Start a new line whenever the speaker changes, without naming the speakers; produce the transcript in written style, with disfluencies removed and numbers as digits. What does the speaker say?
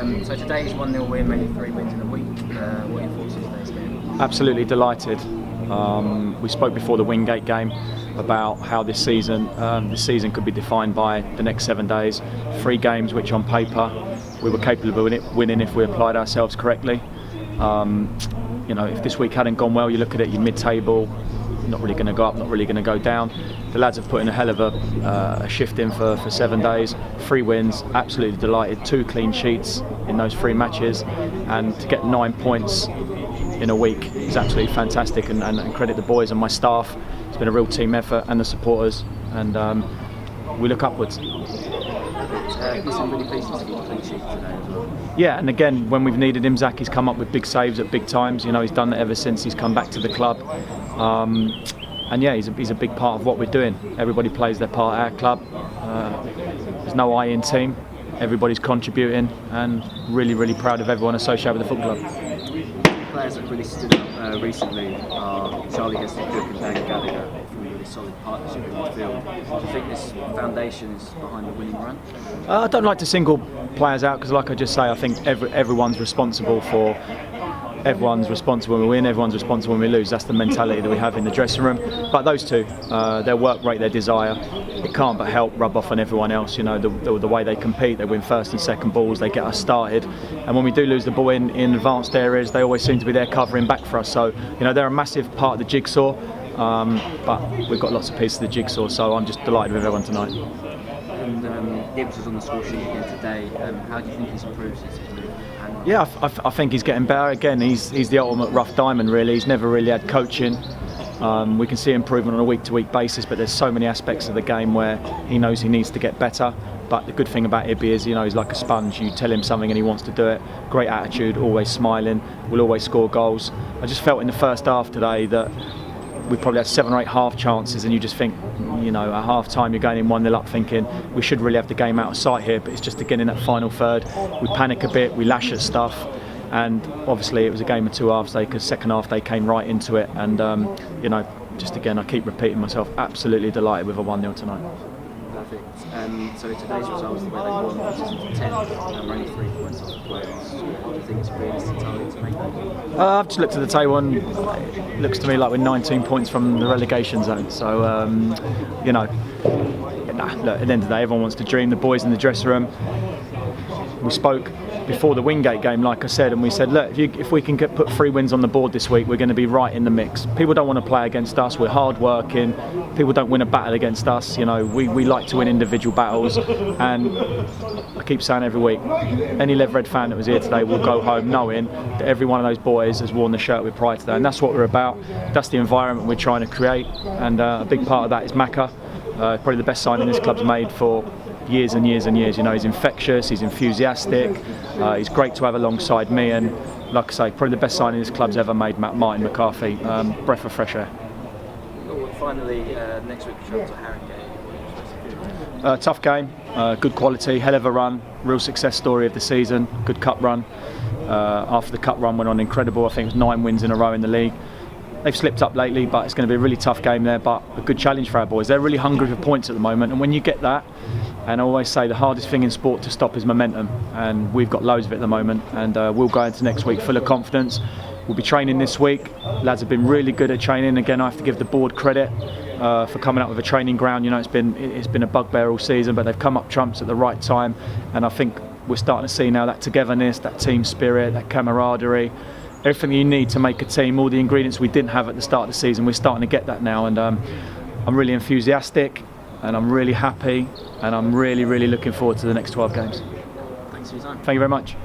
So today's 1-0 win, maybe 3 wins in a week. What are your thoughts on today's game?
Absolutely delighted. We spoke before the Wingate game about how this season could be defined by the next 7 days. 3 games which on paper we were capable of winning if we applied ourselves correctly. If this week hadn't gone well, you look at it, you're mid-table, not really going to go up, not really going to go down. The lads have put in a hell of a shift in for 7 days. 3 wins, absolutely delighted. 2 clean sheets in those 3 matches, and to get 9 points in a week is absolutely fantastic, and credit the boys and my staff. It's been a real team effort, and the supporters, and we look upwards. Yeah, and again, when we've needed him, Zach, he's come up with big saves at big times. He's done that ever since he's come back to the club. And yeah, he's a big part of what we're doing. Everybody plays their part at our club. There's no I in team. Everybody's contributing, and really proud of everyone associated with the football club.
Players that really stood up recently are Charlie Heston-Cook and Dan Gallagher, from a really solid partnership in the field. Do you think this foundation is behind the winning run?
I don't like to single players out, because like I just say, I think everyone's responsible when we win, everyone's responsible when we lose. That's the mentality that we have in the dressing room. But those two, their work rate, their desire, it can't but help rub off on everyone else. The way they compete, they win first and second balls, they get us started. And when we do lose the ball in advanced areas, they always seem to be there covering back for us. So, they're a massive part of the jigsaw, but we've got lots of pieces of the jigsaw, so I'm just delighted with everyone tonight.
And Gibbs was on the score sheet again today. How do you think he's improved since his move?
Yeah, I think he's getting better. Again, he's the ultimate rough diamond, really. He's never really had coaching. We can see improvement on a week-to-week basis, but there's so many aspects of the game where he knows he needs to get better. But the good thing about Ibby is, he's like a sponge. You tell him something and he wants to do it. Great attitude, always smiling, will always score goals. I just felt in the first half today that we probably had 7 or 8 half chances, and you just think, at half time you're going in 1-0 up thinking we should really have the game out of sight here, but it's just again in that final third we panic a bit, we lash at stuff, and obviously it was a game of 2 halves, because second half they came right into it, and just again I keep repeating myself, absolutely delighted with a 1-0 tonight.
Perfect. So today's results, the way they won, which is 10, only 3 points off the playoffs. Do you think it's a realistic target to make that?
I've just looked at the table, and it looks to me like we're 19 points from the relegation zone. So, look, at the end of the day, everyone wants to dream. The boys in the dressing room. We spoke before the Wingate game, like I said, and we said, look, if we can put 3 wins on the board this week, we're going to be right in the mix. People don't want to play against us. We're hard working. People don't win a battle against us. We like to win individual battles, and I keep saying every week, any Lev Red fan that was here today will go home knowing that every one of those boys has worn the shirt with pride today, and that's what we're about. That's the environment we're trying to create, and a big part of that is Macca. Probably the best signing this club's made for years and years and years. He's infectious, he's enthusiastic, he's great to have alongside me, and like I say, probably the best signing this club's ever made, Martin McCarthy. Breath of fresh air.
Well, finally, next week we travel to Harrogate.
Tough game, good quality, hell of a run, real success story of the season, good cup run. After the cup run went on incredible, I think it was 9 wins in a row in the league. They've slipped up lately, but it's going to be a really tough game there, but a good challenge for our boys. They're really hungry for points at the moment, and when you get that, and I always say the hardest thing in sport to stop is momentum, and we've got loads of it at the moment, and we'll go into next week full of confidence. We'll be training this week. Lads have been really good at training. Again, I have to give the board credit for coming up with a training ground. It's been a bugbear all season, but they've come up trumps at the right time, and I think we're starting to see now that togetherness, that team spirit, that camaraderie, everything you need to make a team, all the ingredients we didn't have at the start of the season, we're starting to get that now, and I'm really enthusiastic, and I'm really happy, and I'm really looking forward to the next 12 games.
Thanks for your time.
Thank you very much.